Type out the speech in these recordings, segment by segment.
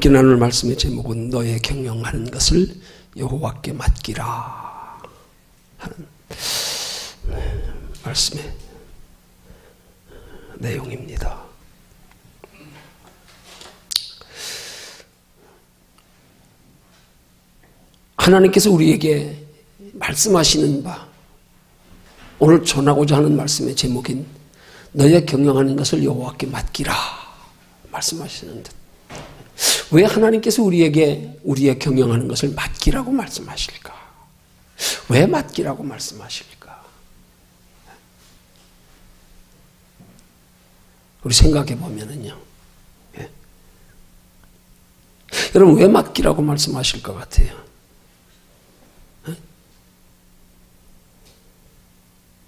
함께 나눌 말씀의 제목은 너의 경영하는 것을 여호와께 맡기라 하는 말씀의 내용입니다. 하나님께서 우리에게 말씀하시는 바, 오늘 전하고자 하는 말씀의 제목인 너의 경영하는 것을 여호와께 맡기라 말씀하시는데, 왜 하나님께서 우리에게 우리의 경영하는 것을 맡기라고 말씀하실까? 왜 맡기라고 말씀하실까? 우리 생각해 보면은요, 여러분 왜 맡기라고 말씀하실 것 같아요?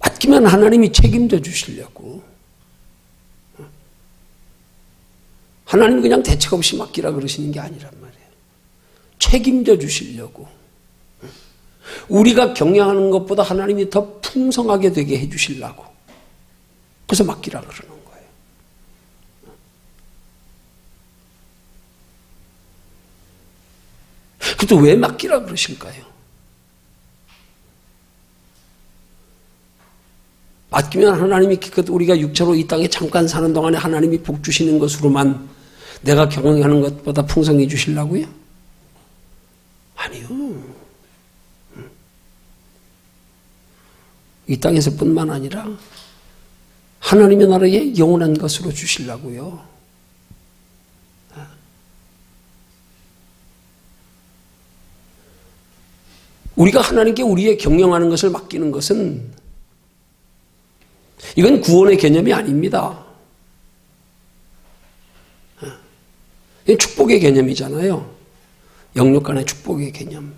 맡기면 하나님이 책임져 주시려고. 하나님 그냥 대책 없이 맡기라 그러시는 게 아니란 말이에요. 책임져 주시려고. 우리가 경영하는 것보다 하나님이 더 풍성하게 되게 해 주시려고. 그래서 맡기라 그러는 거예요. 그래도 왜 맡기라 그러실까요? 맡기면 하나님이 우리가 육체로 이 땅에 잠깐 사는 동안에 하나님이 복 주시는 것으로만 내가 경영하는 것보다 풍성해 주시려고요? 아니요. 이 땅에서뿐만 아니라 하나님의 나라에 영원한 것으로 주시려고요. 우리가 하나님께 우리의 경영하는 것을 맡기는 것은 이건 구원의 개념이 아닙니다. 축복의 개념이잖아요. 영육 간의 축복의 개념.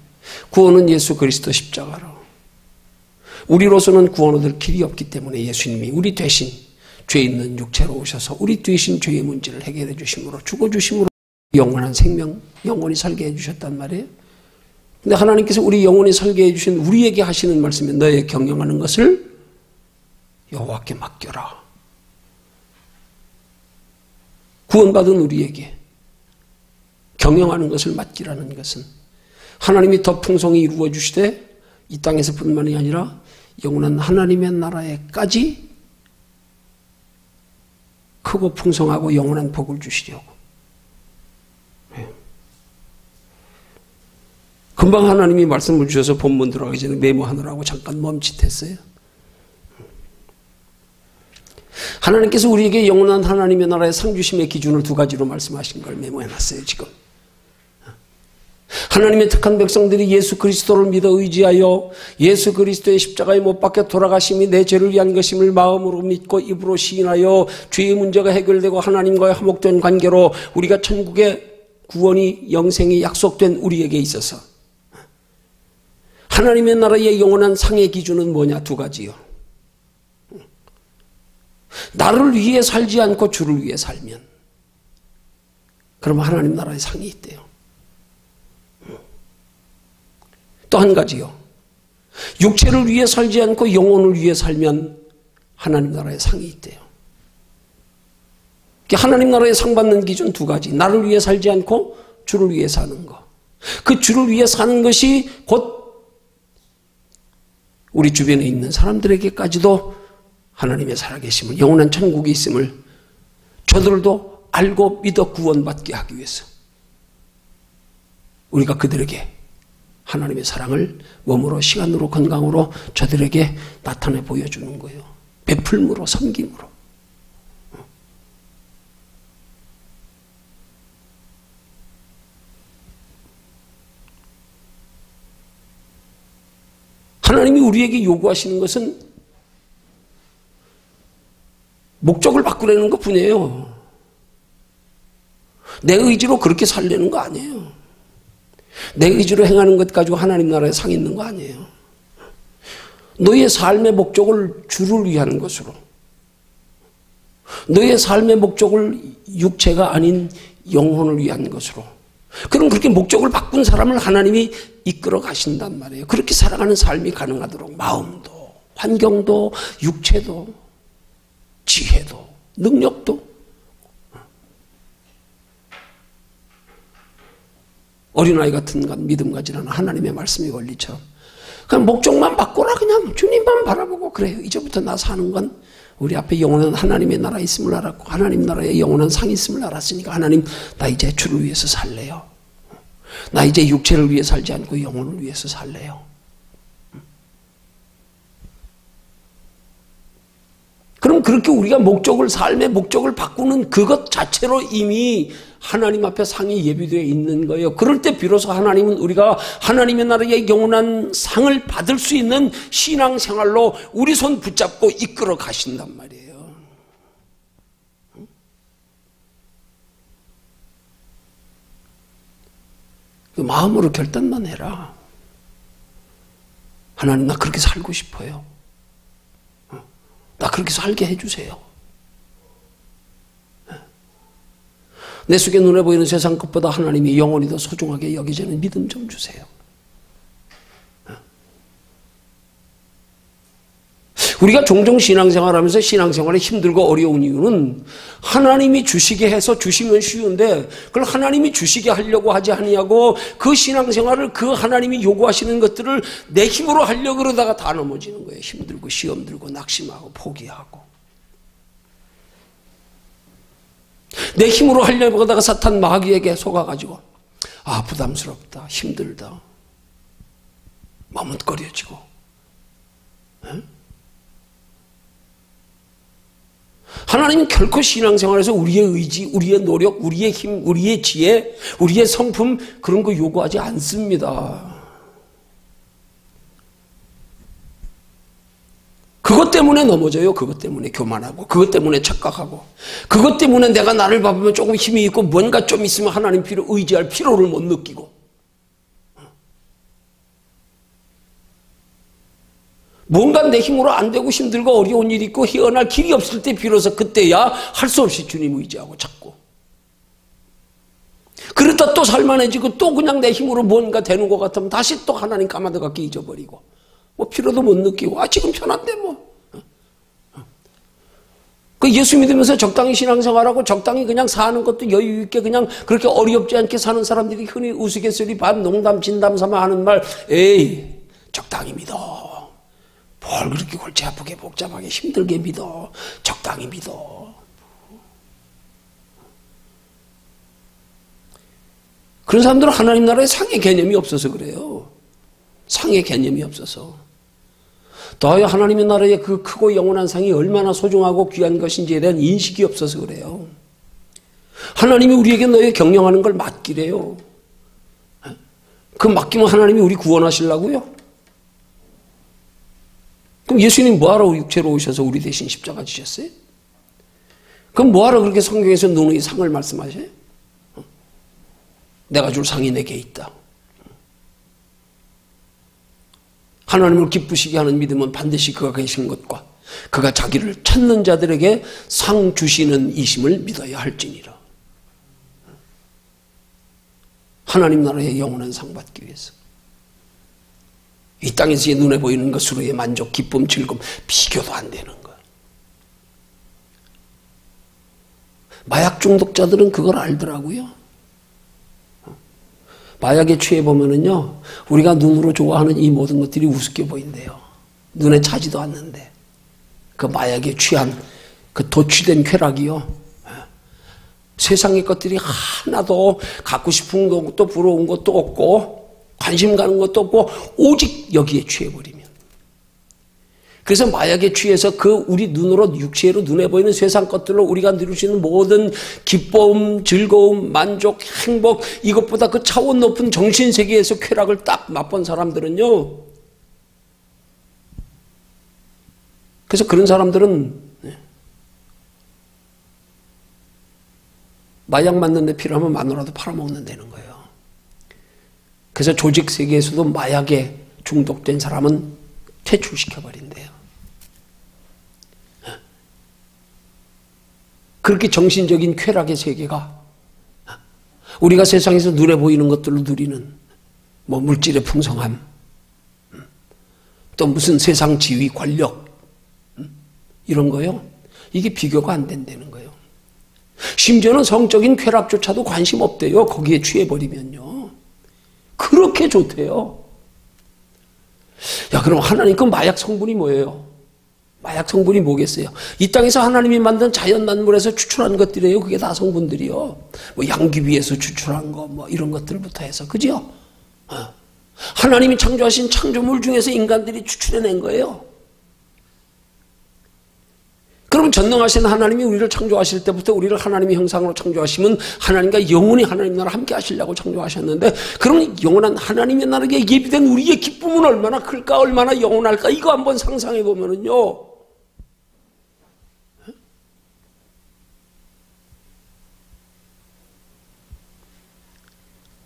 구원은 예수 그리스도 십자가로. 우리로서는 구원 얻을 길이 없기 때문에 예수님이 우리 대신 죄 있는 육체로 오셔서 우리 대신 죄의 문제를 해결해 주심으로, 죽어주심으로 영원한 생명, 영원히 살게 해주셨단 말이에요. 근데 하나님께서 우리 영원히 살게 해주신 우리에게 하시는 말씀이 너의 경영하는 것을 여호와께 맡겨라. 구원받은 우리에게 경영하는 것을 맡기라는 것은 하나님이 더 풍성히 이루어 주시되 이 땅에서뿐만이 아니라 영원한 하나님의 나라에까지 크고 풍성하고 영원한 복을 주시려고. 금방 하나님이 말씀을 주셔서 본문 들어가기 전에 메모하느라고 잠깐 멈칫했어요. 하나님께서 우리에게 영원한 하나님의 나라의 상주심의 기준을 두 가지로 말씀하신 걸 메모해놨어요, 지금. 하나님의 택한 백성들이 예수 그리스도를 믿어 의지하여 예수 그리스도의 십자가에 못 박혀 돌아가심이 내 죄를 위한 것임을 마음으로 믿고 입으로 시인하여 죄의 문제가 해결되고 하나님과의 화목된 관계로 우리가 천국의 구원이 영생이 약속된 우리에게 있어서 하나님의 나라의 영원한 상의 기준은 뭐냐? 두 가지요. 나를 위해 살지 않고 주를 위해 살면 그러면 하나님 나라의 상이 있대요. 또 한 가지요. 육체를 위해 살지 않고 영혼을 위해 살면 하나님 나라의 상이 있대요. 하나님 나라의 상 받는 기준 두 가지. 나를 위해 살지 않고 주를 위해 사는 것. 그 주를 위해 사는 것이 곧 우리 주변에 있는 사람들에게까지도 하나님의 살아계심을, 영원한 천국이 있음을 저들도 알고 믿어 구원받게 하기 위해서 우리가 그들에게 하나님의 사랑을 몸으로, 시간으로, 건강으로 저들에게 나타내 보여주는 거예요. 베풀므로, 섬김으로. 하나님이 우리에게 요구하시는 것은 목적을 바꾸려는 것 뿐이에요. 내 의지로 그렇게 살려는 거 아니에요. 내 의지로 행하는 것 가지고 하나님 나라에 상 있는 거 아니에요. 너의 삶의 목적을 주를 위한 것으로, 너의 삶의 목적을 육체가 아닌 영혼을 위한 것으로, 그럼 그렇게 목적을 바꾼 사람을 하나님이 이끌어 가신단 말이에요. 그렇게 살아가는 삶이 가능하도록 마음도, 환경도, 육체도, 지혜도, 능력도. 어린아이 같은 믿음 가지라는 하나님의 말씀이 원리처럼. 그냥 목적만 바꾸라. 그냥 주님만 바라보고 그래요. 이제부터 나 사는 건 우리 앞에 영원한 하나님의 나라 있음을 알았고 하나님 나라에 영원한 상이 있음을 알았으니까 하나님 나 이제 주를 위해서 살래요. 나 이제 육체를 위해 살지 않고 영혼을 위해서 살래요. 그럼 그렇게 우리가 삶의 목적을 바꾸는 그것 자체로 이미 하나님 앞에 상이 예비되어 있는 거예요. 그럴 때 비로소 하나님은 우리가 하나님의 나라의 영원한 상을 받을 수 있는 신앙생활로 우리 손 붙잡고 이끌어 가신단 말이에요. 그 마음으로 결단만 해라. 하나님 나 그렇게 살고 싶어요. 나 그렇게 살게 해주세요. 내 속에 눈에 보이는 세상 것보다 하나님이 영원히 더 소중하게 여기지는 믿음 좀 주세요. 우리가 종종 신앙생활하면서 신앙생활이 힘들고 어려운 이유는 하나님이 주시게 해서 주시면 쉬운데 그걸 하나님이 주시게 하려고 하지 아니하고 그 신앙생활을 그 하나님이 요구하시는 것들을 내 힘으로 하려고 그러다가 다 넘어지는 거예요. 힘들고 시험 들고 낙심하고 포기하고. 내 힘으로 하려고 하다가 사탄 마귀에게 속아가지고 부담스럽다, 힘들다, 머뭇거려지고. 하나님은 결코 신앙생활에서 우리의 의지, 우리의 노력, 우리의 힘, 우리의 지혜, 우리의 성품 그런 거 요구하지 않습니다. 그것 때문에 넘어져요. 그것 때문에 교만하고 그것 때문에 착각하고 그것 때문에 내가 나를 봐보면 조금 힘이 있고 뭔가 좀 있으면 하나님 의지할 필요를 못 느끼고 뭔가 내 힘으로 안 되고 힘들고 어려운 일이 있고 헤어날 길이 없을 때 비로소 그때야 할 수 없이 주님 의지하고 찾고 그러다 또 살만해지고 또 그냥 내 힘으로 뭔가 되는 것 같으면 다시 또 하나님 까마득하게 잊어버리고 뭐 필요도 못 느끼고 지금 편한데 뭐 그 예수 믿으면서 적당히 신앙생활하고 적당히 그냥 사는 것도 여유 있게 그냥 그렇게 어렵지 않게 사는 사람들이 흔히 우스갯소리 반 농담 진담 삼아 하는 말 에이 적당히 믿어 뭘 그렇게 골치 아프게 복잡하게 힘들게 믿어 적당히 믿어 그런 사람들은 하나님 나라에 상의 개념이 없어서 그래요. 상의 개념이 없어서 더하여 하나님의 나라의 그 크고 영원한 상이 얼마나 소중하고 귀한 것인지에 대한 인식이 없어서 그래요. 하나님이 우리에게 너희 경영하는 걸 맡기래요. 그 맡기면 하나님이 우리 구원하시려고요? 그럼 예수님 뭐하러 육체로 오셔서 우리 대신 십자가 지셨어요? 그럼 뭐하러 그렇게 성경에서 누누이 상을 말씀하셔요? 내가 줄 상이 내게 있다. 하나님을 기쁘시게 하는 믿음은 반드시 그가 계신 것과 그가 자기를 찾는 자들에게 상 주시는 이심을 믿어야 할지니라. 하나님 나라의 영원한 상 받기 위해서 이 땅에서의 눈에 보이는 것으로의 만족, 기쁨, 즐거움 비교도 안 되는 것. 마약 중독자들은 그걸 알더라고요. 마약에 취해보면은요, 우리가 눈으로 좋아하는 이 모든 것들이 우습게 보인대요. 눈에 차지도 않는데. 그 마약에 취한, 그 도취된 쾌락이요. 세상의 것들이 하나도 갖고 싶은 것도 부러운 것도 없고, 관심 가는 것도 없고, 오직 여기에 취해버리면. 그래서 마약에 취해서 그 우리 눈으로 육체로 눈에 보이는 세상 것들로 우리가 누릴 수 있는 모든 기쁨, 즐거움, 만족, 행복 이것보다 그 차원 높은 정신세계에서 쾌락을 딱 맛본 사람들은요. 그래서 그런 사람들은 마약 맞는데 필요하면 마누라도 팔아먹는다는 거예요. 그래서 조직세계에서도 마약에 중독된 사람은 퇴출시켜버린대요. 그렇게 정신적인 쾌락의 세계가 우리가 세상에서 눈에 보이는 것들로 누리는 뭐 물질의 풍성함 또 무슨 세상 지위 권력 이런 거요. 이게 비교가 안 된다는 거예요. 심지어는 성적인 쾌락조차도 관심 없대요. 거기에 취해버리면요. 그렇게 좋대요. 야, 그럼 하나님 그 마약 성분이 뭐예요? 마약 성분이 뭐겠어요? 이 땅에서 하나님이 만든 자연 만물에서 추출한 것들이에요. 그게 다 성분들이요. 뭐 양귀비에서 추출한 거, 뭐 이런 것들부터 해서, 그죠? 하나님이 창조하신 창조물 중에서 인간들이 추출해낸 거예요. 그럼 전능하신 하나님이 우리를 창조하실 때부터 우리를 하나님의 형상으로 창조하시면 하나님과 영원히 하나님 나라 함께 하시려고 창조하셨는데, 그럼 영원한 하나님의 나라에 예비된 우리의 기쁨은 얼마나 클까, 얼마나 영원할까, 이거 한번 상상해 보면은요,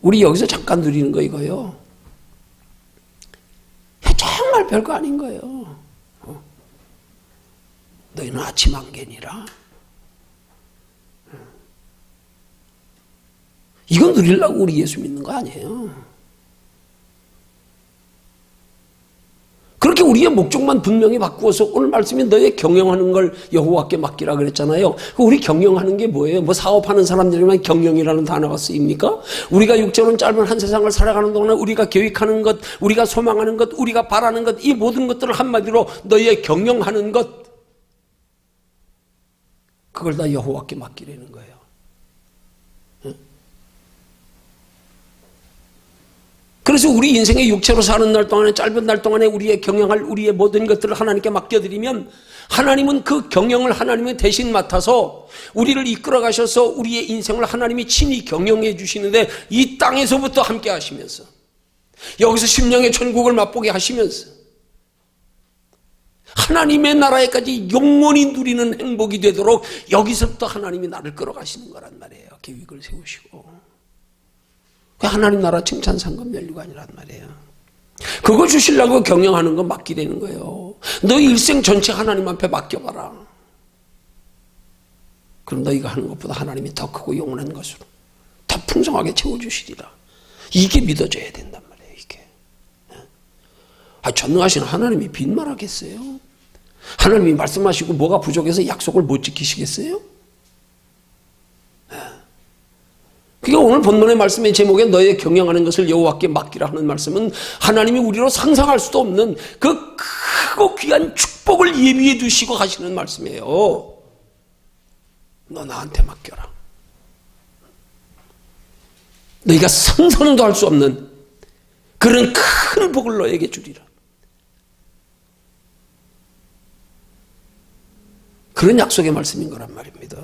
우리 여기서 잠깐 누리는 거 이거요. 정말 별거 아닌 거예요. 너희는 아침 안개니라. 이건 누리려고 우리 예수 믿는 거 아니에요. 그렇게 우리의 목적만 분명히 바꾸어서, 오늘 말씀이 너의 경영하는 걸 여호와께 맡기라 그랬잖아요. 우리 경영하는 게 뭐예요? 뭐 사업하는 사람들이면 경영이라는 단어가 쓰입니까? 우리가 육체로는 짧은 한 세상을 살아가는 동안에 우리가 계획하는 것, 우리가 소망하는 것, 우리가 바라는 것, 이 모든 것들을 한마디로 너의 경영하는 것, 그걸 다 여호와께 맡기라는 거예요. 그래서 우리 인생의 육체로 사는 날 동안에, 짧은 날 동안에 우리의 경영할 우리의 모든 것들을 하나님께 맡겨드리면, 하나님은 그 경영을 하나님이 대신 맡아서 우리를 이끌어 가셔서 우리의 인생을 하나님이 친히 경영해 주시는데, 이 땅에서부터 함께 하시면서, 여기서 심령의 천국을 맛보게 하시면서 하나님의 나라에까지 영원히 누리는 행복이 되도록 여기서부터 하나님이 나를 끌어가시는 거란 말이에요. 계획을 세우시고. 하나님 나라 칭찬 상금 연류가 아니란 말이에요. 그거 주시려고 경영하는 건 맡기라는 거예요. 너 일생 전체 하나님 앞에 맡겨봐라. 그럼 너희가 하는 것보다 하나님이 더 크고 영원한 것으로 더 풍성하게 채워주시리라. 이게 믿어져야 된단 말이에요. 이게. 전능하신 하나님이 빈말하겠어요? 하나님이 말씀하시고 뭐가 부족해서 약속을 못 지키시겠어요? 그러니까 오늘 본문의 말씀의 제목에 너의 경영하는 것을 여호와께 맡기라 하는 말씀은, 하나님이 우리로 상상할 수도 없는 그 크고 귀한 축복을 예비해 두시고 하시는 말씀이에요. 너 나한테 맡겨라. 너희가 상상도 할 수 없는 그런 큰 복을 너에게 주리라. 그런 약속의 말씀인 거란 말입니다.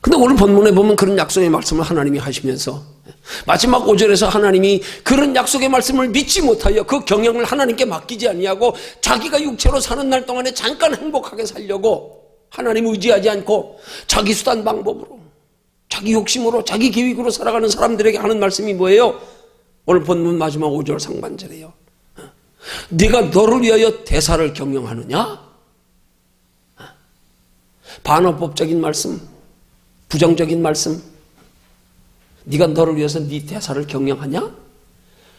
근데 오늘 본문에 보면 그런 약속의 말씀을 하나님이 하시면서, 마지막 5절에서 하나님이 그런 약속의 말씀을 믿지 못하여 그 경영을 하나님께 맡기지 아니하고 자기가 육체로 사는 날 동안에 잠깐 행복하게 살려고 하나님을 의지하지 않고 자기 수단 방법으로, 자기 욕심으로, 자기 계획으로 살아가는 사람들에게 하는 말씀이 뭐예요? 오늘 본문 마지막 5절 상반절이에요. 네가 너를 위하여 대사를 경영하느냐? 반어법적인 말씀, 부정적인 말씀. 네가 너를 위해서 네 대사를 경영하냐?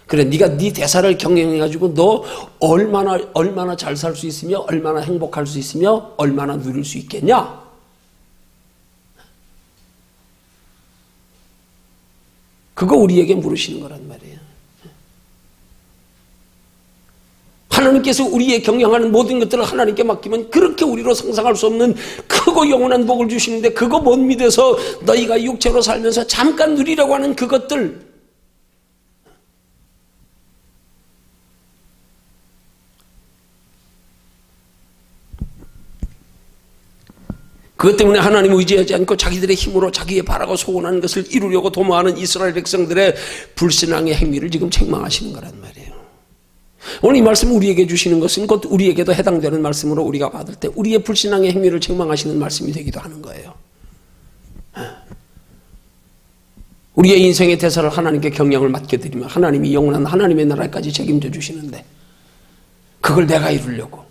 그래, 네가 네 대사를 경영해가지고 너 얼마나 잘 살 수 있으며, 얼마나 행복할 수 있으며, 얼마나 누릴 수 있겠냐? 그거 우리에게 물으시는 거란 말이에요. 하나님께서 우리의 경영하는 모든 것들을 하나님께 맡기면 그렇게 우리로 상상할 수 없는 크고 영원한 복을 주시는데, 그거 못 믿어서 너희가 육체로 살면서 잠깐 누리려고 하는 그것들, 그것 때문에 하나님을 의지하지 않고 자기들의 힘으로 자기의 바라고 소원하는 것을 이루려고 도모하는 이스라엘 백성들의 불신앙의 행위를 지금 책망하시는 거란 말이에요. 오늘 이 말씀 우리에게 주시는 것은 곧 우리에게도 해당되는 말씀으로 우리가 받을 때 우리의 불신앙의 행위를 책망하시는 말씀이 되기도 하는 거예요. 우리의 인생의 대사를 하나님께 경영을 맡겨드리면 하나님이 영원한 하나님의 나라까지 책임져 주시는데, 그걸 내가 이루려고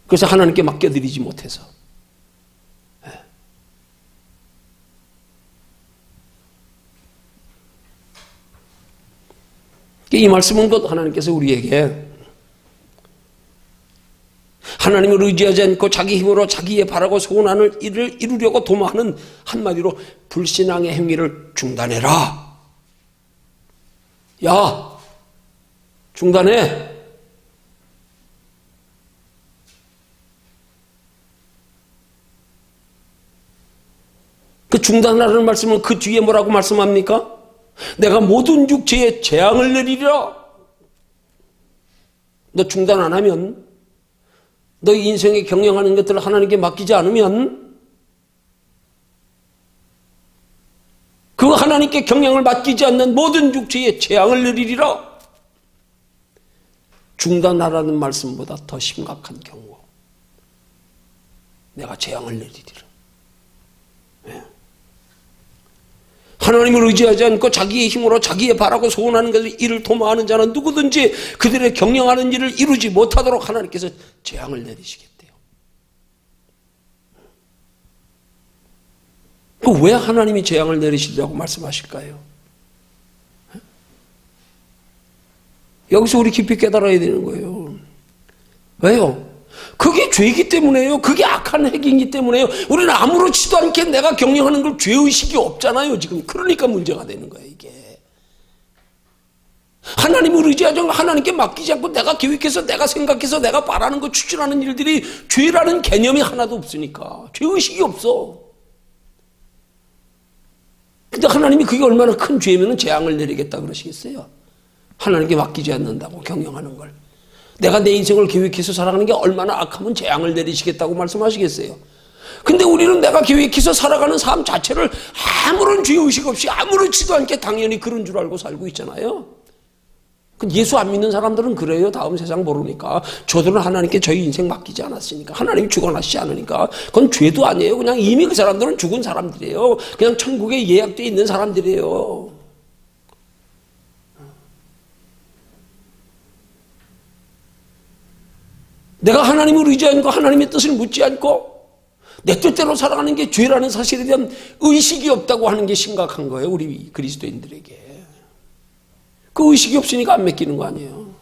그래서 하나님께 맡겨드리지 못해서, 이 말씀은 곧 하나님께서 우리에게 하나님을 의지하지 않고 자기 힘으로 자기의 바라고 소원하는 일을 이루려고 도모하는, 한마디로 불신앙의 행위를 중단해라. 야, 중단해. 그 중단하라는 말씀은 그 뒤에 뭐라고 말씀합니까? 내가 모든 육체에 재앙을 내리리라. 너 중단 안 하면, 너 인생에 경영하는 것들을 하나님께 맡기지 않으면, 그 하나님께 경영을 맡기지 않는 모든 육체에 재앙을 내리리라. 중단하라는 말씀보다 더 심각한 경우, 내가 재앙을 내리리라. 네. 하나님을 의지하지 않고 자기의 힘으로 자기의 바라고 소원하는 것을 일을 도모하는 자는 누구든지 그들의 경영하는 일을 이루지 못하도록 하나님께서 재앙을 내리시겠대요. 왜 하나님이 재앙을 내리시려고 말씀하실까요? 여기서 우리 깊이 깨달아야 되는 거예요. 왜요? 그게 죄이기 때문에요. 그게 악한 행위이기 때문에요. 우리는 아무렇지도 않게 내가 경영하는 걸 죄의식이 없잖아요, 지금. 그러니까 문제가 되는 거예요, 이게. 하나님을 의지하지 않고 하나님께 맡기지 않고 내가 계획해서, 내가 생각해서, 내가 바라는 거 추진하는 일들이 죄라는 개념이 하나도 없으니까. 죄의식이 없어. 근데 하나님이 그게 얼마나 큰 죄면 재앙을 내리겠다 그러시겠어요? 하나님께 맡기지 않는다고, 경영하는 걸. 내가 내 인생을 계획해서 살아가는 게 얼마나 악하면 재앙을 내리시겠다고 말씀하시겠어요? 근데 우리는 내가 계획해서 살아가는 삶 자체를 아무런 죄의식 없이 아무렇지도 않게 당연히 그런 줄 알고 살고 있잖아요. 예수 안 믿는 사람들은 그래요. 다음 세상 모르니까. 저들은 하나님께 저희 인생 맡기지 않았으니까, 하나님이 죽어나시지 않으니까 그건 죄도 아니에요. 그냥 이미 그 사람들은 죽은 사람들이에요. 그냥 천국에 예약되어 있는 사람들이에요. 내가 하나님을 의지하지 않고 하나님의 뜻을 묻지 않고 내 뜻대로 살아가는 게 죄라는 사실에 대한 의식이 없다고 하는 게 심각한 거예요, 우리 그리스도인들에게. 그 의식이 없으니까 안 맡기는 거 아니에요.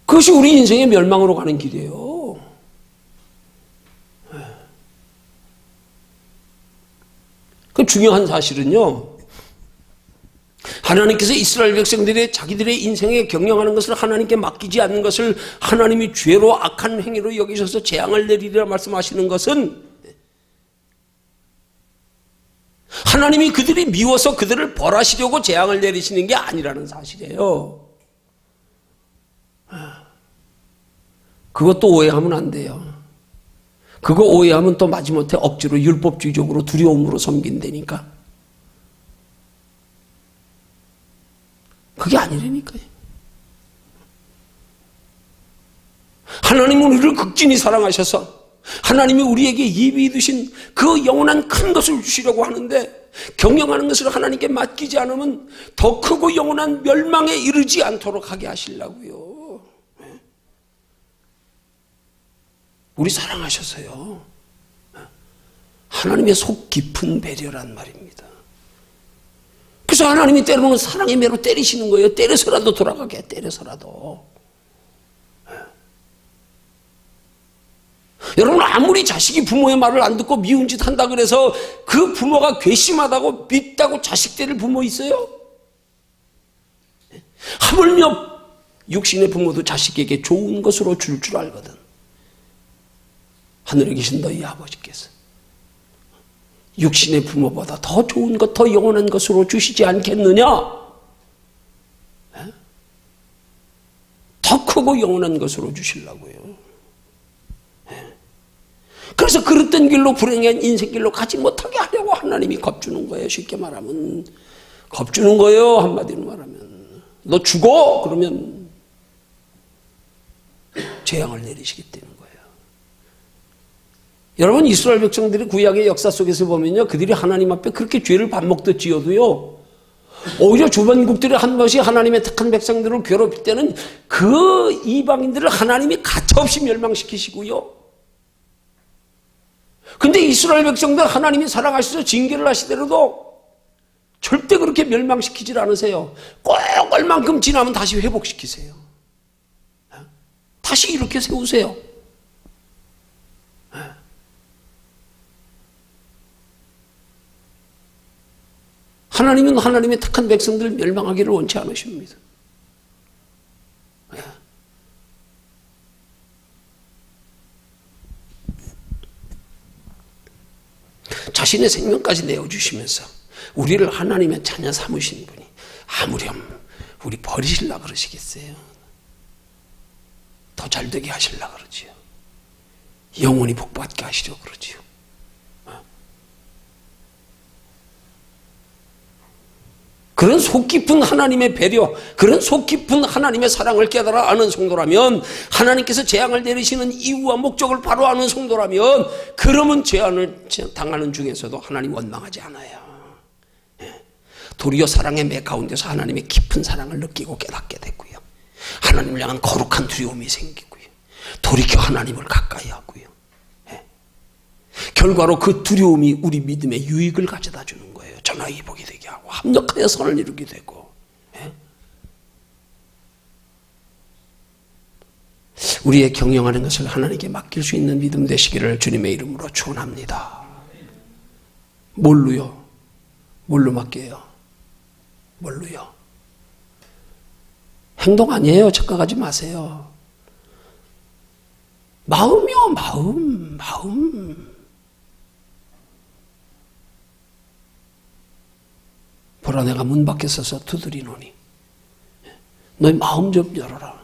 그것이 우리 인생의 멸망으로 가는 길이에요. 그 중요한 사실은요, 하나님께서 이스라엘 백성들이 자기들의 인생에 경영하는 것을 하나님께 맡기지 않는 것을 하나님이 죄로 악한 행위로 여기셔서 재앙을 내리리라 말씀하시는 것은 하나님이 그들이 미워서 그들을 벌하시려고 재앙을 내리시는 게 아니라는 사실이에요. 그것도 오해하면 안 돼요. 그거 오해하면 또 마지못해 억지로 율법주의적으로 두려움으로 섬긴다니까. 그게 아니라니까요. 하나님은 우리를 극진히 사랑하셔서 하나님이 우리에게 예비해 두신 그 영원한 큰 것을 주시려고 하는데, 경영하는 것을 하나님께 맡기지 않으면 더 크고 영원한 멸망에 이르지 않도록 하게 하시려고요. 우리 사랑하셔서요. 하나님의 속 깊은 배려란 말입니다. 그래서 하나님이 때로는 사랑의 매로 때리시는 거예요. 때려서라도 돌아가게, 때려서라도. 여러분, 아무리 자식이 부모의 말을 안 듣고 미운 짓 한다 그래서 그 부모가 괘씸하다고 믿다고 자식들을 부모 있어요? 하물며 육신의 부모도 자식에게 좋은 것으로 줄 알거든. 하늘에 계신 너희 아버지께서 육신의 부모보다 더 좋은 것, 더 영원한 것으로 주시지 않겠느냐? 더 크고 영원한 것으로 주시려고요. 그래서 그릇된 길로, 불행한 인생길로 가지 못하게 하려고 하나님이 겁주는 거예요. 쉽게 말하면 겁주는 거예요. 한마디로 말하면 너 죽어! 그러면 재앙을 내리시겠다는 거예요. 여러분, 이스라엘 백성들이 구약의 역사 속에서 보면요, 그들이 하나님 앞에 그렇게 죄를 밥 먹듯 지어도요, 오히려 주변국들이 한 번씩 하나님의 택한 백성들을 괴롭힐 때는 그 이방인들을 하나님이 가차없이 멸망시키시고요. 근데 이스라엘 백성들 하나님이 사랑하셔서 징계를 하시더라도 절대 그렇게 멸망시키질 않으세요. 꼭 얼만큼 지나면 다시 회복시키세요. 다시 이렇게 세우세요. 하나님은 하나님의 택한 백성들 멸망하기를 원치 않으십니다. 자신의 생명까지 내어주시면서 우리를 하나님의 자녀 삼으신 분이 아무렴 우리 버리시려고 그러시겠어요? 더 잘되게 하시려고 그러지요. 영원히 복받게 하시려고 그러지요. 그런 속 깊은 하나님의 배려, 그런 속 깊은 하나님의 사랑을 깨달아 아는 성도라면, 하나님께서 재앙을 내리시는 이유와 목적을 바로 아는 성도라면, 그러면 재앙을 당하는 중에서도 하나님 원망하지 않아요. 도리어 사랑의 매 가운데서 하나님의 깊은 사랑을 느끼고 깨닫게 되고요. 하나님을 향한 거룩한 두려움이 생기고요. 돌이켜 하나님을 가까이 하고요. 결과로 그 두려움이 우리 믿음의 유익을 가져다 주는 거예요. 전화위복이 되게 하고 합력하여 선을 이루게 되고. 우리의 경영하는 것을 하나님께 맡길 수 있는 믿음 되시기를 주님의 이름으로 축원합니다. 뭘로요? 뭘로 맡겨요? 뭘로요? 행동 아니에요. 착각하지 마세요. 마음이요. 마음. 보라 내가 문 밖에 서서 두드리노니 너의 마음 좀 열어라.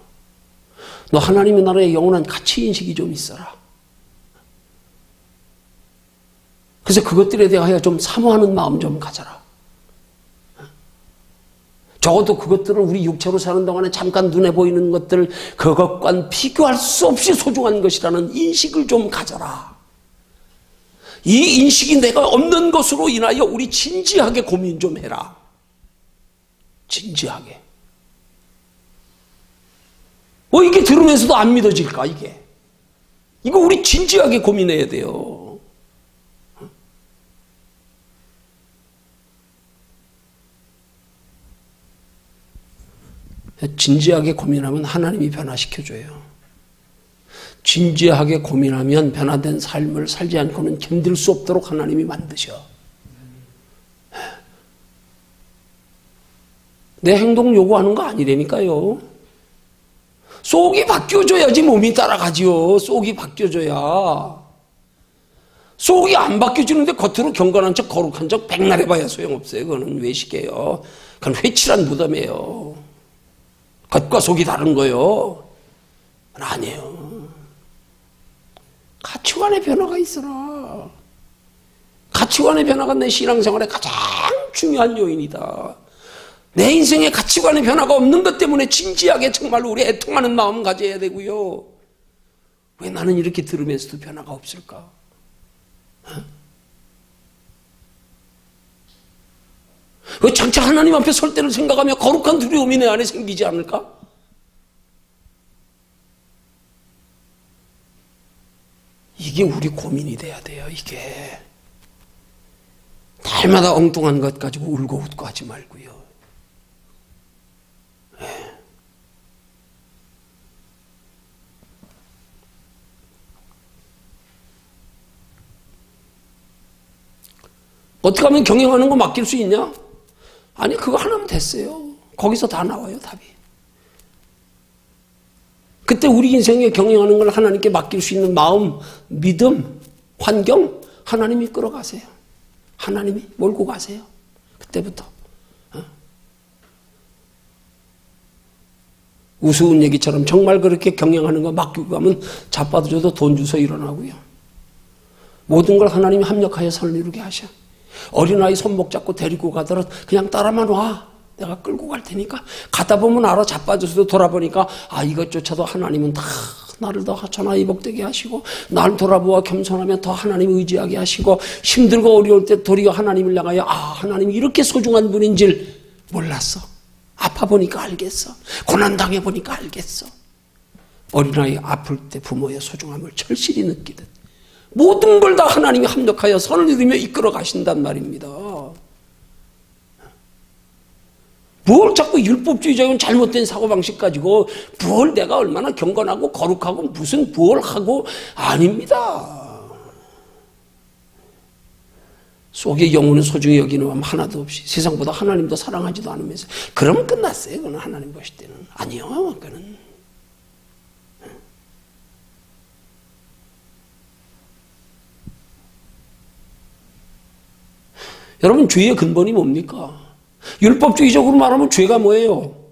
너 하나님의 나라의 영원한 가치인식이 좀 있어라. 그래서 그것들에 대하여 좀 사모하는 마음 좀 가져라. 적어도 그것들은 우리 육체로 사는 동안에 잠깐 눈에 보이는 것들, 그것과는 비교할 수 없이 소중한 것이라는 인식을 좀 가져라. 이 인식이 내가 없는 것으로 인하여 우리 진지하게 고민 좀 해라. 진지하게. 이게 들으면서도 안 믿어질까, 이게? 이거 우리 진지하게 고민해야 돼요. 진지하게 고민하면 하나님이 변화시켜줘요. 진지하게 고민하면 변화된 삶을 살지 않고는 견딜 수 없도록 하나님이 만드셔. 내 행동 요구하는 거 아니라니까요. 속이 바뀌어줘야지 몸이 따라가지요. 속이 바뀌어줘야. 속이 안 바뀌어지는데 겉으로 경건한 척 거룩한 척 백날 해봐야 소용없어요. 그거는 외식이에요. 그건 회칠한 무덤이에요. 겉과 속이 다른 거요. 아니에요. 가치관의 변화가 있어라. 가치관의 변화가 내 신앙생활의 가장 중요한 요인이다. 내 인생에 가치관의 변화가 없는 것 때문에 진지하게 정말로 우리 애통하는 마음 가져야 되고요. 왜 나는 이렇게 들으면서도 변화가 없을까? 왜 장차 하나님 앞에 설 때를 생각하며 거룩한 두려움이 내 안에 생기지 않을까? 이게 우리 고민이 돼야 돼요. 이게 날마다 엉뚱한 것 가지고 울고 웃고 하지 말고요. 어떻게 하면 경영하는 거 맡길 수 있냐? 아니, 그거 하나면 됐어요. 거기서 다 나와요, 답이. 그때 우리 인생에 경영하는 걸 하나님께 맡길 수 있는 마음, 믿음, 환경, 하나님이 끌어가세요. 하나님이 몰고 가세요. 그때부터. 우스운 얘기처럼 정말 그렇게 경영하는 거 맡기고 가면 자빠져도 돈 주서 일어나고요. 모든 걸 하나님이 합력하여 선을 이루게 하셔. 어린아이 손목 잡고 데리고 가더라도 그냥 따라만 와. 내가 끌고 갈 테니까. 가다 보면 알아. 자빠져서도 돌아보니까 이것조차도 하나님은 다 나를 더 전화위복되게 하시고, 날 돌아보아 겸손하면 더 하나님 의지하게 하시고, 힘들고 어려울 때 도리어 하나님을 향하여 하나님이 이렇게 소중한 분인 줄 몰랐어. 아파 보니까 알겠어. 고난당해 보니까 알겠어. 어린아이 아플 때 부모의 소중함을 절실히 느끼듯 모든 걸 다 하나님이 합력하여 선을 이루며 이끌어 가신단 말입니다. 뭘 자꾸 율법주의적인 잘못된 사고방식 가지고 뭘 내가 얼마나 경건하고 거룩하고 무슨 뭘 하고 아닙니다. 속에 영혼을 소중히 여기는 마음 하나도 없이 세상보다 하나님도 사랑하지도 않으면서 그러면 끝났어요. 그건 하나님 보실 때는. 아니요. 그거는. 여러분 죄의 근본이 뭡니까? 율법주의적으로 말하면 죄가 뭐예요?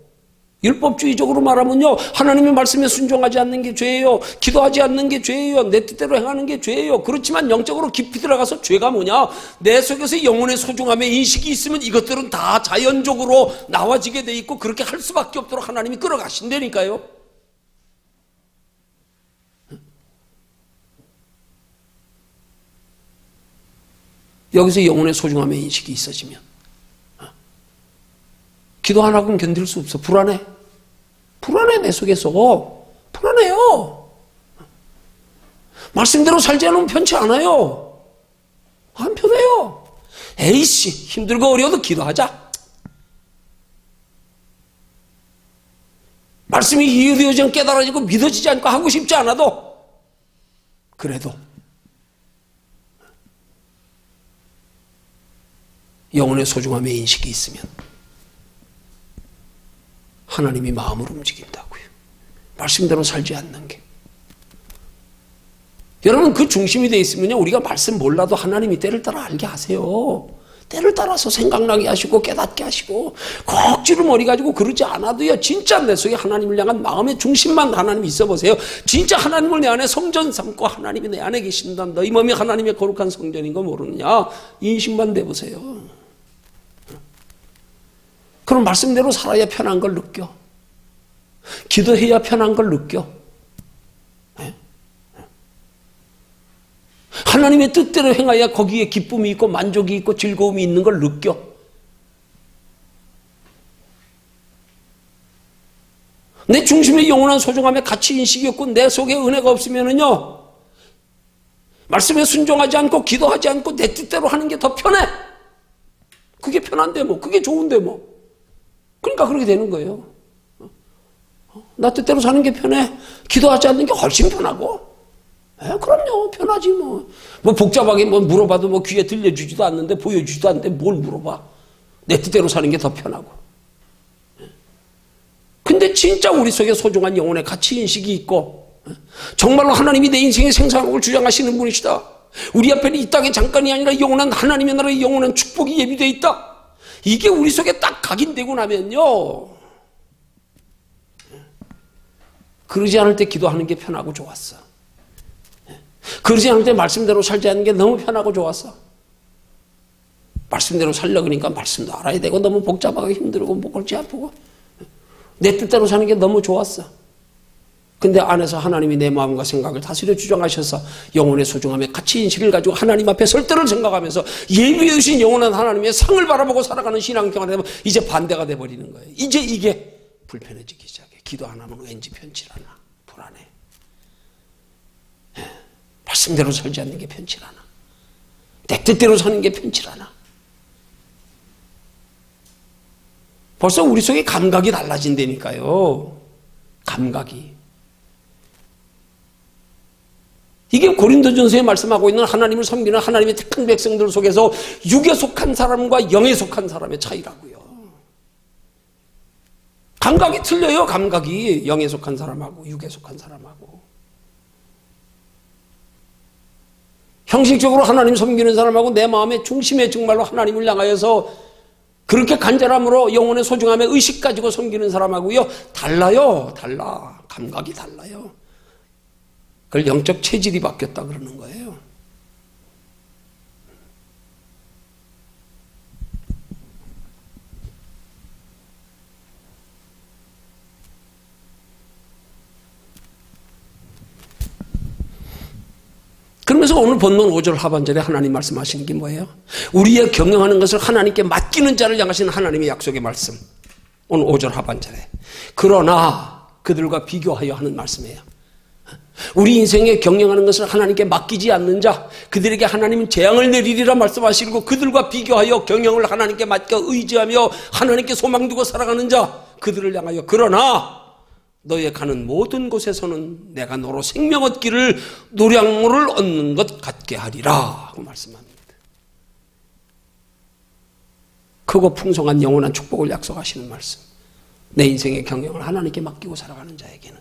율법주의적으로 말하면요, 하나님의 말씀에 순종하지 않는 게 죄예요. 기도하지 않는 게 죄예요. 내 뜻대로 행하는 게 죄예요. 그렇지만 영적으로 깊이 들어가서 죄가 뭐냐? 내 속에서 영혼의 소중함의 인식이 있으면 이것들은 다 자연적으로 나와지게 돼 있고 그렇게 할 수밖에 없도록 하나님이 끌어가신다니까요. 여기서 영혼의 소중함의 인식이 있어지면 기도 안 하고는 견딜 수 없어. 불안해. 불안해, 내 속에서. 불안해요. 말씀대로 살지 않으면 편치 않아요. 안 편해요. 에이씨, 힘들고 어려워도 기도하자. 말씀이 이해되어지고 깨달아지고 믿어지지 않고 하고 싶지 않아도 그래도 영혼의 소중함의 인식이 있으면 하나님이 마음을 움직인다고요. 말씀대로 살지 않는 게. 여러분 그 중심이 되어 있으면요, 우리가 말씀 몰라도 하나님이 때를 따라 알게 하세요. 때를 따라서 생각나게 하시고 깨닫게 하시고 억지로 머리 가지고 그러지 않아도요, 진짜 내 속에 하나님을 향한 마음의 중심만 하나님이 있어 보세요. 진짜 하나님을 내 안에 성전 삼고 하나님이 내 안에 계신다. 너희 몸이 하나님의 거룩한 성전인 거 모르느냐? 인식만 돼 보세요. 그럼 말씀대로 살아야 편한 걸 느껴. 기도해야 편한 걸 느껴. 네? 하나님의 뜻대로 행해야 거기에 기쁨이 있고 만족이 있고 즐거움이 있는 걸 느껴. 내 중심의 영원한 소중함에 가치 인식이 없고 내 속에 은혜가 없으면은요, 말씀에 순종하지 않고 기도하지 않고 내 뜻대로 하는 게 더 편해. 그게 편한데 뭐, 그게 좋은데 뭐. 그러니까 그렇게 되는 거예요. 나 뜻대로 사는 게 편해. 기도하지 않는 게 훨씬 편하고. 그럼요, 편하지 뭐. 뭐 복잡하게 뭐 물어봐도 뭐 귀에 들려주지도 않는데 보여주지도 않는데 뭘 물어봐. 내 뜻대로 사는 게 더 편하고. 근데 진짜 우리 속에 소중한 영혼의 가치 인식이 있고 정말로 하나님이 내 인생의 생사함을 주장하시는 분이시다. 우리 앞에는 이 땅의 잠깐이 아니라 영원한 하나님의 나라의 영원한 축복이 예비되어 있다. 이게 우리 속에 딱 각인되고 나면요, 그러지 않을 때 기도하는 게 편하고 좋았어. 그러지 않을 때 말씀대로 살지 않는 게 너무 편하고 좋았어. 말씀대로 살려고 그러니까 말씀도 알아야 되고 너무 복잡하고 힘들고 목 골치 아프고 내 뜻대로 사는 게 너무 좋았어. 근데 안에서 하나님이 내 마음과 생각을 다스려 주장하셔서 영혼의 소중함에 가치 인식을 가지고 하나님 앞에 설 때를 생각하면서 예비해 주신 영원한 하나님의 상을 바라보고 살아가는 신앙생활을 하면 이제 반대가 돼버리는 거예요. 이제 이게 불편해지기 시작해. 기도 안 하면 왠지 편치라나. 불안해. 말씀대로 살지 않는 게 편치라나. 내 뜻대로 사는 게 편치라나. 벌써 우리 속에 감각이 달라진다니까요. 감각이. 이게 고린도전서에 말씀하고 있는 하나님을 섬기는 하나님의 택한 백성들 속에서 육에 속한 사람과 영에 속한 사람의 차이라고요. 감각이 틀려요. 감각이 영에 속한 사람하고 육에 속한 사람하고. 형식적으로 하나님 섬기는 사람하고 내 마음의 중심에 정말로 하나님을 향하여서 그렇게 간절함으로 영혼의 소중함에 의식 가지고 섬기는 사람하고요, 달라요. 달라. 감각이 달라요. 그걸 영적 체질이 바뀌었다 그러는 거예요. 그러면서 오늘 본문 5절 하반절에 하나님 말씀하시는 게 뭐예요? 우리의 경영하는 것을 하나님께 맡기는 자를 향하시는 하나님의 약속의 말씀. 오늘 5절 하반절에. 그러나 그들과 비교하여 하는 말씀이에요. 우리 인생에 경영하는 것을 하나님께 맡기지 않는 자, 그들에게 하나님은 재앙을 내리리라 말씀하시고 그들과 비교하여 경영을 하나님께 맡겨 의지하며 하나님께 소망 두고 살아가는 자, 그들을 향하여 그러나 너의 가는 모든 곳에서는 내가 너로 생명 얻기를 노량물을 얻는 것 같게 하리라 하고 말씀합니다. 크고 풍성한 영원한 축복을 약속하시는 말씀. 내 인생의 경영을 하나님께 맡기고 살아가는 자에게는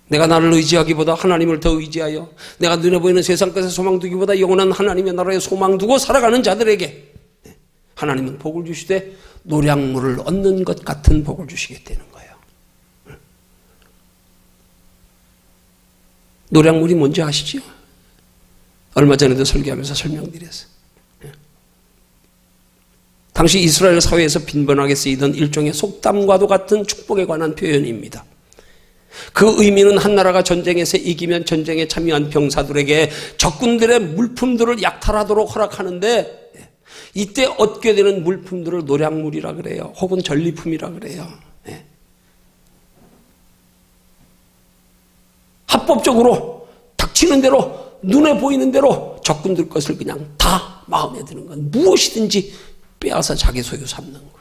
내가 나를 의지하기보다 하나님을 더 의지하여 내가 눈에 보이는 세상 것에 소망 두기보다 영원한 하나님의 나라에 소망 두고 살아가는 자들에게 하나님은 복을 주시되 노량물을 얻는 것 같은 복을 주시겠다는 거예요. 노량물이 뭔지 아시죠? 얼마 전에도 설교하면서 설명드렸어요. 당시 이스라엘 사회에서 빈번하게 쓰이던 일종의 속담과도 같은 축복에 관한 표현입니다. 그 의미는 한 나라가 전쟁에서 이기면 전쟁에 참여한 병사들에게 적군들의 물품들을 약탈하도록 허락하는데 이때 얻게 되는 물품들을 노량물이라 그래요. 혹은 전리품이라 그래요. 합법적으로 닥치는 대로 눈에 보이는 대로 적군들 것을 그냥 다 마음에 드는 건 무엇이든지 빼앗아 자기 소유 삼는 거.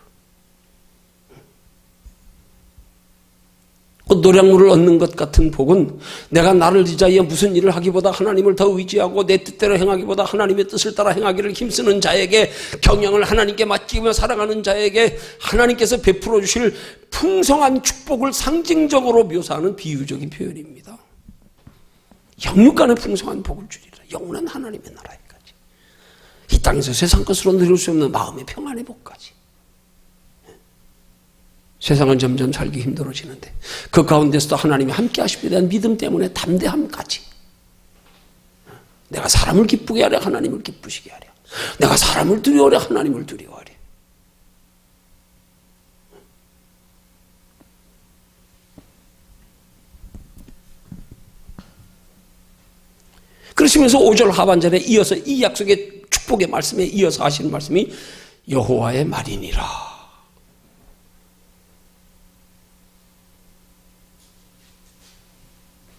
노량물을 얻는 것 같은 복은 내가 나를 의지하여 무슨 일을 하기보다 하나님을 더 의지하고 내 뜻대로 행하기보다 하나님의 뜻을 따라 행하기를 힘쓰는 자에게, 경영을 하나님께 맡기며 살아가는 자에게 하나님께서 베풀어 주실 풍성한 축복을 상징적으로 묘사하는 비유적인 표현입니다. 영육간의 풍성한 복을 주리라. 영원한 하나님의 나라에까지. 이 땅에서 세상 것으로 누릴 수 없는 마음의 평안의 복까지. 세상은 점점 살기 힘들어지는데 그 가운데서도 하나님이 함께 하심에 대한 믿음 때문에 담대함까지. 내가 사람을 기쁘게 하려 하나님을 기쁘시게 하려. 내가 사람을 두려워하려 하나님을 두려워하려. 그러시면서 5절 하반절에 이어서 이 약속의 축복의 말씀에 이어서 하시는 말씀이 여호와의 말이니라.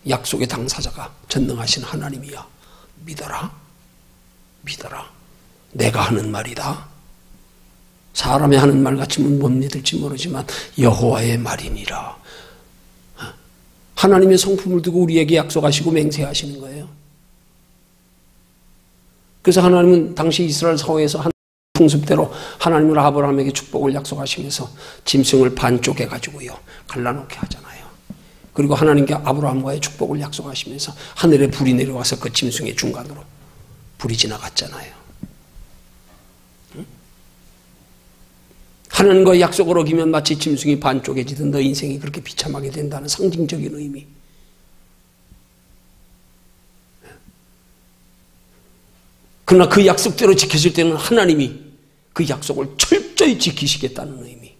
약속의 당사자가 전능하신 하나님이야. 믿어라. 믿어라. 내가 하는 말이다. 사람이 하는 말 같으면 못 믿을지 모르지만 여호와의 말이니라. 하나님의 성품을 두고 우리에게 약속하시고 맹세하시는 거예요. 그래서 하나님은 당시 이스라엘 사회에서 한 풍습대로 하나님은 아브라함에게 축복을 약속하시면서 짐승을 반쪽해 가지고요 갈라놓게 하잖아요. 그리고 하나님께 아브라함과의 축복을 약속하시면서 하늘에 불이 내려와서 그 짐승의 중간으로 불이 지나갔잖아요. 하나님과의 약속을 어기면 마치 짐승이 반쪽해지듯 너 인생이 그렇게 비참하게 된다는 상징적인 의미. 그러나 그 약속대로 지켜질 때는 하나님이 그 약속을 철저히 지키시겠다는 의미.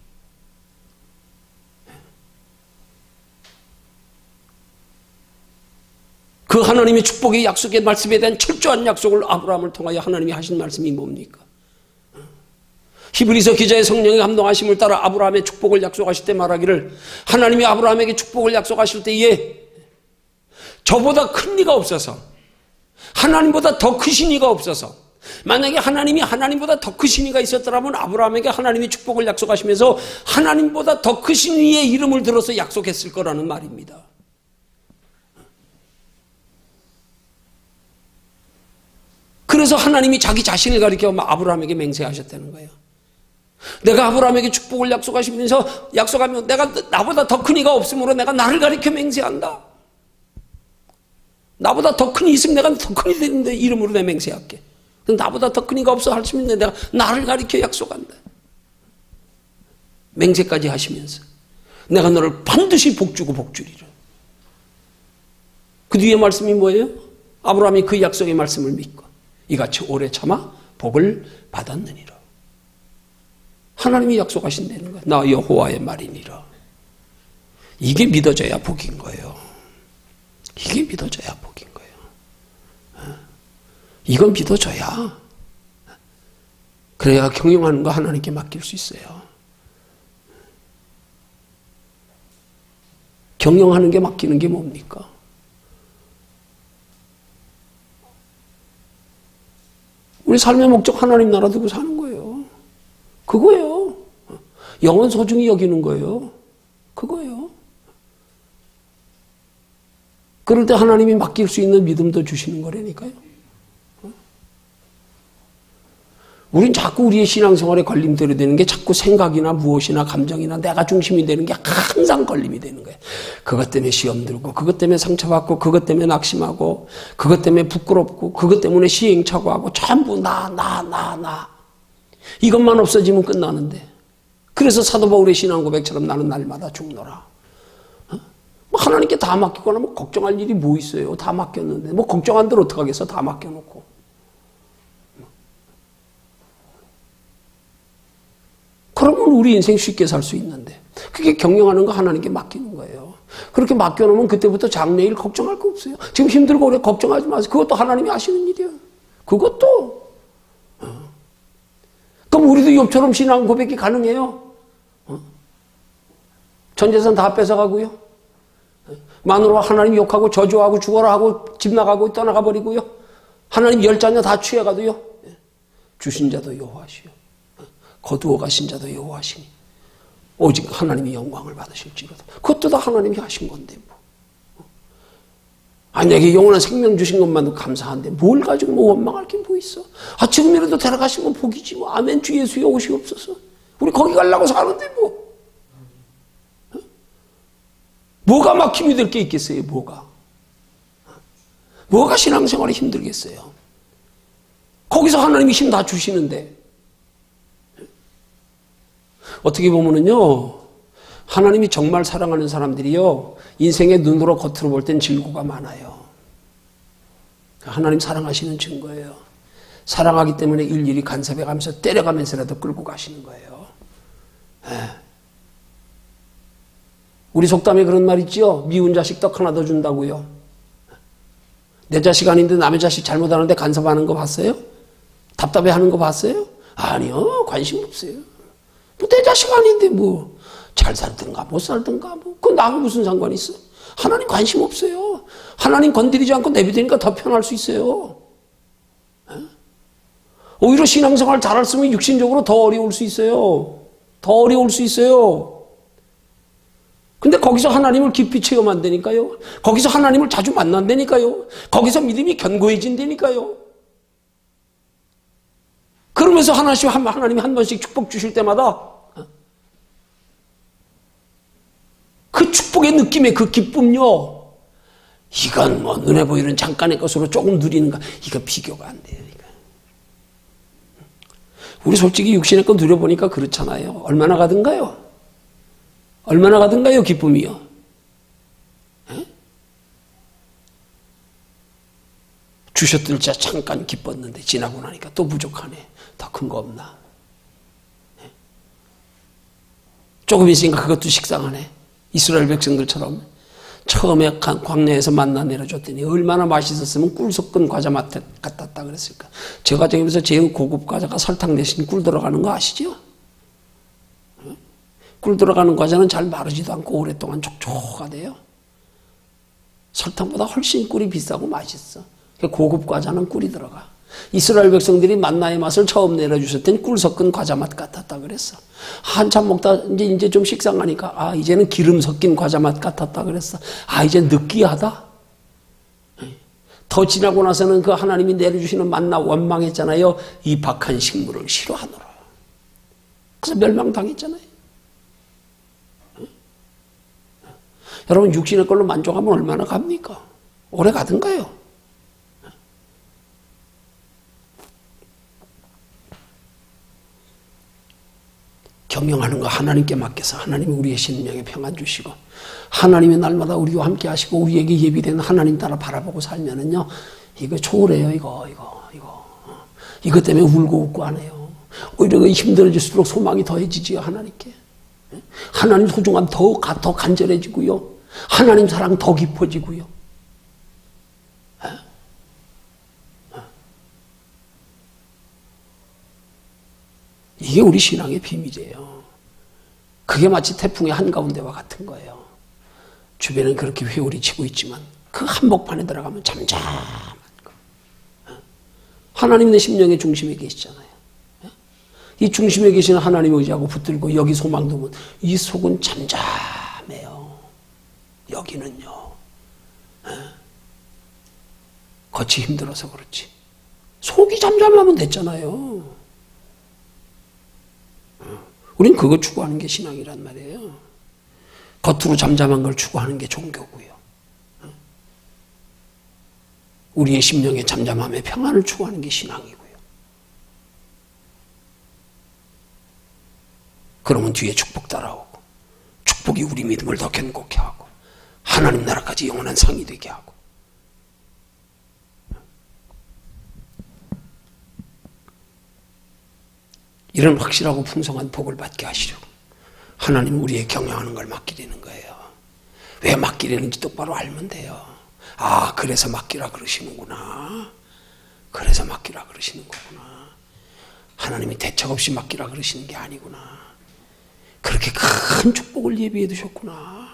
그 하나님의 축복의 약속의 말씀에 대한 철저한 약속을 아브라함을 통하여 하나님이 하신 말씀이 뭡니까? 히브리서 기자의 성령의 감동하심을 따라 아브라함의 축복을 약속하실 때 말하기를 하나님이 아브라함에게 축복을 약속하실 때에 저보다 큰 이가 없어서 하나님보다 더 크신 이가 없어서 만약에 하나님이 하나님보다 더 크신 이가 있었더라면 아브라함에게 하나님이 축복을 약속하시면서 하나님보다 더 크신 이의 이름을 들어서 약속했을 거라는 말입니다. 그래서 하나님이 자기 자신을 가리켜 아브라함에게 맹세하셨다는 거예요. 내가 아브라함에게 축복을 약속하시면서 약속하면 내가 나보다 더 큰 이가 없으므로 내가 나를 가리켜 맹세한다. 나보다 더 큰 이 있으면 내가 더 큰 이 되는데 이름으로 내 맹세할게. 나보다 더 큰 이가 없어 할 수 있는데 내가 나를 가리켜 약속한다. 맹세까지 하시면서 내가 너를 반드시 복주고 복주리라. 그 뒤에 말씀이 뭐예요? 아브라함이 그 약속의 말씀을 믿고 이같이 오래 참아 복을 받았느니라. 하나님이 약속하신다는 거야. 나 여호와의 말이니라. 이게 믿어져야 복인 거예요. 이게 믿어져야 복인 거예요. 이건 믿어져야 그래야 경영하는 거 하나님께 맡길 수 있어요. 경영하는 게 맡기는 게 뭡니까? 우리 삶의 목적 하나님 나라 두고 사는 거예요. 그거예요. 영혼 소중히 여기는 거예요. 그거예요. 그럴 때 하나님이 맡길 수 있는 믿음도 주시는 거라니까요. 우린 자꾸 우리의 신앙생활에 걸림돌이 되는 게 자꾸 생각이나 무엇이나 감정이나 내가 중심이 되는 게 항상 걸림이 되는 거예요. 그것 때문에 시험 들고, 그것 때문에 상처받고, 그것 때문에 낙심하고, 그것 때문에 부끄럽고, 그것 때문에 시행착오하고, 전부 나. 이것만 없어지면 끝나는데. 그래서 사도 바울의 신앙 고백처럼 나는 날마다 죽노라. 하나님께 다 맡기거나 뭐 걱정할 일이 뭐 있어요. 다 맡겼는데. 뭐 걱정한 대로 어떡하겠어. 다 맡겨놓고. 그러면 우리 인생 쉽게 살 수 있는데. 그게 경영하는 거 하나님께 맡기는 거예요. 그렇게 맡겨놓으면 그때부터 장래일 걱정할 거 없어요. 지금 힘들고 오래 걱정하지 마세요. 그것도 하나님이 아시는 일이에요. 그것도. 그럼 우리도 욥처럼 신앙 고백이 가능해요? 전 재산 다 뺏어가고요. 마누라 하나님 욕하고 저주하고 죽어라 하고 집 나가고 떠나가 버리고요. 하나님 열 자녀 다 취해가도요. 주신 자도 여호와시요. 거두어 가신 자도 여호와시니 오직 하나님이 영광을 받으실지로다. 그것도 다 하나님이 하신 건데 뭐. 내게 영원한 생명 주신 것만도 감사한데 뭘 가지고 뭐 원망할 게 뭐 있어. 지금이라도 데려가시면 복이지 뭐. 아멘. 주 예수여 오시옵소서. 우리 거기 가려고 사는데 뭐. 뭐가 막힘이 될 게 있겠어요. 뭐가 신앙생활이 힘들겠어요. 거기서 하나님이 힘 다 주시는데. 어떻게 보면은요, 하나님이 정말 사랑하는 사람들이요, 인생의 눈으로 겉으로 볼 땐 질고가 많아요. 하나님 사랑하시는 증거예요. 사랑하기 때문에 일일이 간섭해 가면서 때려가면서라도 끌고 가시는 거예요. 우리 속담에 그런 말 있죠? 미운 자식 떡 하나 더 준다고요. 내 자식 아닌데 남의 자식 잘못하는데 간섭하는 거 봤어요? 답답해하는 거 봤어요? 아니요, 관심 없어요. 내 자식 아닌데 뭐 잘 살든가 못 살든가 뭐 그건 나하고 무슨 상관이 있어? 하나님 관심 없어요. 하나님 건드리지 않고 내비두니까 더 편할 수 있어요. 오히려 신앙생활 잘했으면 육신적으로 더 어려울 수 있어요. 더 어려울 수 있어요. 근데 거기서 하나님을 깊이 체험한다니까요. 거기서 하나님을 자주 만난다니까요. 거기서 믿음이 견고해진다니까요. 그러면서 하나님이 한 번씩 축복 주실 때마다 그 축복의 느낌의 그 기쁨요. 이건 뭐 눈에 보이는 잠깐의 것으로 조금 누리는가. 이거 비교가 안 돼요. 우리 솔직히 육신의 거 누려보니까 그렇잖아요. 얼마나 가든가요? 얼마나 가든가요, 기쁨이요? 주셨들 자 잠깐 기뻤는데 지나고 나니까 또 부족하네. 더 큰 거 없나? 조금 있으니까 그것도 식상하네. 이스라엘 백성들처럼 처음에 광야에서 만나 내려줬더니 얼마나 맛있었으면 꿀 섞은 과자 맛 같았다 그랬을까. 제 과정에서 제일 고급 과자가 설탕 대신 꿀 들어가는 거 아시죠? 꿀 들어가는 과자는 잘 마르지도 않고 오랫동안 촉촉하대요. 설탕보다 훨씬 꿀이 비싸고 맛있어. 고급 과자는 꿀이 들어가. 이스라엘 백성들이 만나의 맛을 처음 내려주실 땐 꿀 섞은 과자 맛 같았다 그랬어. 한참 먹다 이제 좀 식상하니까 이제는 기름 섞인 과자 맛 같았다 그랬어. 이제 느끼하다. 더 지나고 나서는 그 하나님이 내려주시는 만나 원망했잖아요. 이 박한 식물을 싫어하노라. 그래서 멸망당했잖아요. 여러분 육신의 걸로 만족하면 얼마나 갑니까? 오래 가든가요? 경영하는 거 하나님께 맡겨서 하나님이 우리의 심령에 평안 주시고 하나님이 날마다 우리와 함께 하시고 우리에게 예비된 하나님 따라 바라보고 살면은요 이거 초월해요. 이것 때문에 울고 웃고 안 해요. 오히려 힘들어질수록 소망이 더해지지요. 하나님께. 하나님 소중함 더 간절해지고요. 하나님 사랑 더 깊어지고요. 이게 우리 신앙의 비밀이에요. 그게 마치 태풍의 한가운데와 같은 거예요. 주변은 그렇게 회오리 치고 있지만 그 한복판에 들어가면 잠잠한 거. 하나님의 심령의 중심에 계시잖아요. 이 중심에 계시는 하나님 의지하고 붙들고 여기 소망 두면 이 속은 잠잠해요. 여기는요. 겉이 힘들어서 그렇지. 속이 잠잠하면 됐잖아요. 우린 그거 추구하는 게 신앙이란 말이에요. 겉으로 잠잠한 걸 추구하는 게 종교고요. 우리의 심령의 잠잠함에 평안을 추구하는 게 신앙이고요. 그러면 뒤에 축복 따라오고 축복이 우리 믿음을 더 견고케 하고 하나님 나라까지 영원한 상이 되게 하고 이런 확실하고 풍성한 복을 받게 하시려고 하나님 우리의 경영하는 걸 맡기려는 거예요. 왜 맡기려는지 똑바로 알면 돼요. 아, 그래서 맡기라 그러시는구나. 그래서 맡기라 그러시는 거구나. 하나님이 대책 없이 맡기라 그러시는 게 아니구나. 그렇게 큰 축복을 예비해 두셨구나.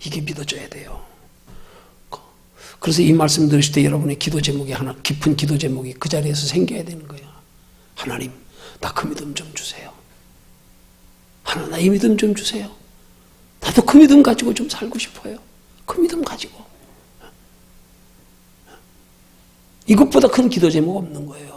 이게 믿어져야 돼요. 그래서 이 말씀 들으실 때 여러분의 기도 제목이 하나, 깊은 기도 제목이 그 자리에서 생겨야 되는 거예요. 하나님, 나 그 믿음 좀 주세요. 하나님, 나 이 믿음 좀 주세요. 나도 그 믿음 가지고 좀 살고 싶어요. 그 믿음 가지고. 이것보다 큰 기도 제목 없는 거예요.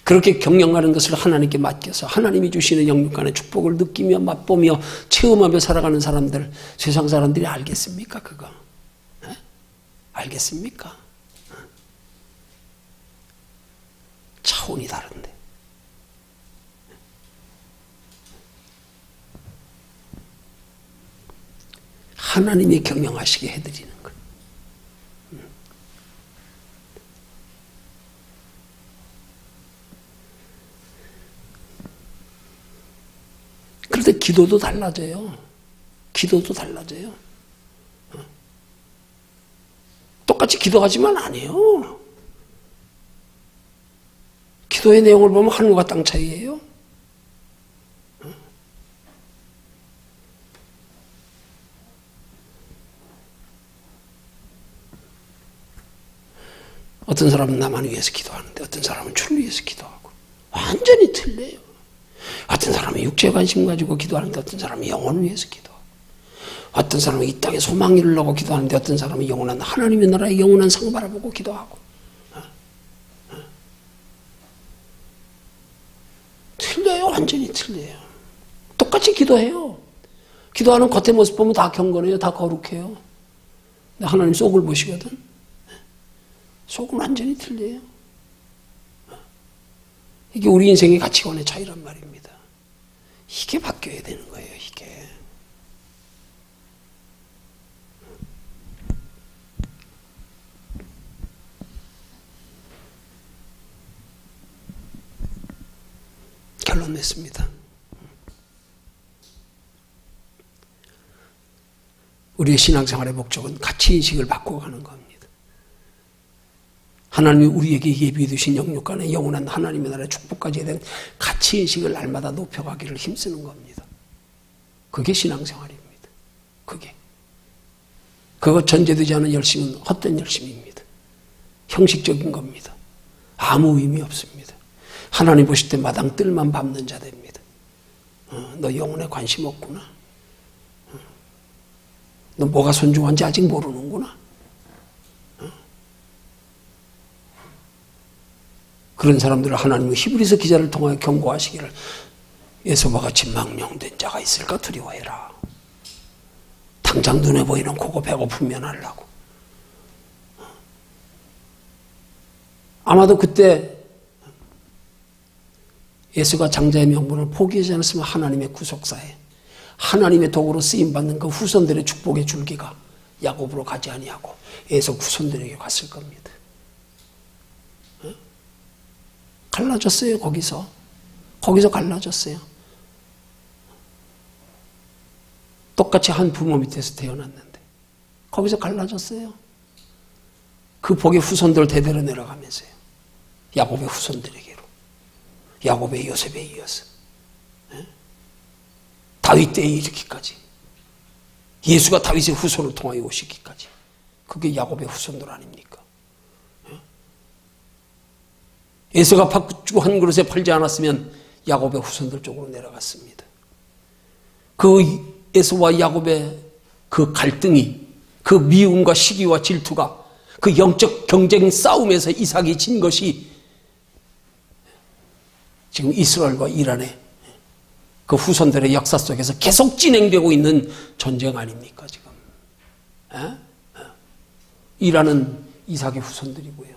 그렇게 경영하는 것을 하나님께 맡겨서 하나님이 주시는 영육간의 축복을 느끼며 맛보며 체험하며 살아가는 사람들, 세상 사람들이 알겠습니까? 그거? 에? 알겠습니까? 차원이 다른데. 하나님이 경영하시게 해드리는 거예요. 그런데 기도도 달라져요. 기도도 달라져요. 똑같이 기도하지만 아니에요. 기도의 내용을 보면 하늘과 땅 차이예요. 어떤 사람은 나만 위해서 기도하는데 어떤 사람은 주를 위해서 기도하고 완전히 틀려요. 어떤 사람은 육체 관심 가지고 기도하는데 어떤 사람은 영혼을 위해서 기도하고 어떤 사람은 이 땅에 소망 이루려고 기도하는데 어떤 사람은 영원한 하나님의 나라의 영원한 상 바라보고 기도하고 틀려요. 완전히 틀려요. 똑같이 기도해요. 기도하는 겉의 모습 보면 다 경건해요. 다 거룩해요. 근데 하나님 속을 보시거든. 속은 완전히 틀려요. 이게 우리 인생의 가치관의 차이란 말입니다. 이게 바뀌어야 되는 거예요. 이게. 결론 냈습니다. 우리의 신앙생활의 목적은 가치인식을 바꿔가는 겁니다. 하나님이 우리에게 예비해 두신 영육간의 영원한 하나님의 나라의 축복까지에 대한 가치인식을 날마다 높여가기를 힘쓰는 겁니다. 그게 신앙생활입니다. 그거 전제되지 않은 열심은 헛된 열심입니다. 형식적인 겁니다. 아무 의미 없습니다. 하나님 보실 때 마당 뜰만 밟는 자 됩니다. 너 영혼에 관심 없구나. 너 뭐가 손중한지 아직 모르는구나. 그런 사람들을 하나님은 히브리서 기자를 통하여 경고하시기를 에서와 같이 망령된 자가 있을까 두려워해라. 당장 눈에 보이는 그거 배고프면 하려고. 아마도 그때 예수가 장자의 명분을 포기하지 않았으면 하나님의 구속사에 하나님의 도구로 쓰임받는 그 후손들의 축복의 줄기가 야곱으로 가지 아니하고 에서 후손들에게 갔을 겁니다. 갈라졌어요. 거기서 갈라졌어요. 똑같이 한 부모 밑에서 태어났는데 거기서 갈라졌어요. 그 복의 후손들 대대로 내려가면서요. 야곱의 후손들에게로. 야곱의 요셉에 이어서. 다윗 때에 이르기까지. 예수가 다윗의 후손을 통하여 오시기까지. 그게 야곱의 후손들 아닙니까? 에서가 팥죽 한 그릇에 팔지 않았으면 야곱의 후손들 쪽으로 내려갔습니다. 그 에서와 야곱의 그 갈등이, 그 미움과 시기와 질투가, 그 영적 경쟁 싸움에서 이삭이 진 것이 지금 이스라엘과 이란의 그 후손들의 역사 속에서 계속 진행되고 있는 전쟁 아닙니까 지금? 이란은 이삭의 후손들이고요.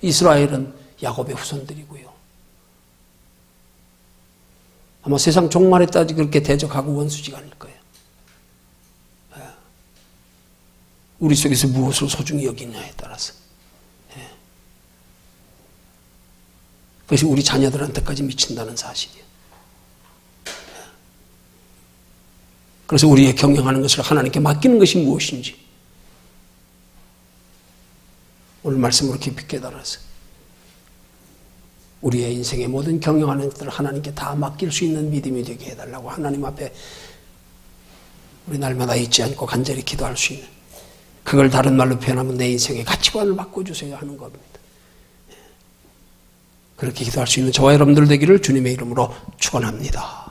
이스라엘은 야곱의 후손들이고요. 아마 세상 종말에까지 그렇게 대적하고 원수지가 않을 거예요. 우리 속에서 무엇을 소중히 여기냐에 따라서. 그것이 우리 자녀들한테까지 미친다는 사실이에요. 그래서 우리의 경영하는 것을 하나님께 맡기는 것이 무엇인지 오늘 말씀으로 깊이 깨달아서 우리의 인생의 모든 경영하는 것들을 하나님께 다 맡길 수 있는 믿음이 되게 해달라고 하나님 앞에 우리 날마다 잊지 않고 간절히 기도할 수 있는, 그걸 다른 말로 표현하면 내 인생의 가치관을 바꿔주세요 하는 겁니다. 그렇게 기도할 수 있는 저와 여러분들 되기를 주님의 이름으로 축원합니다.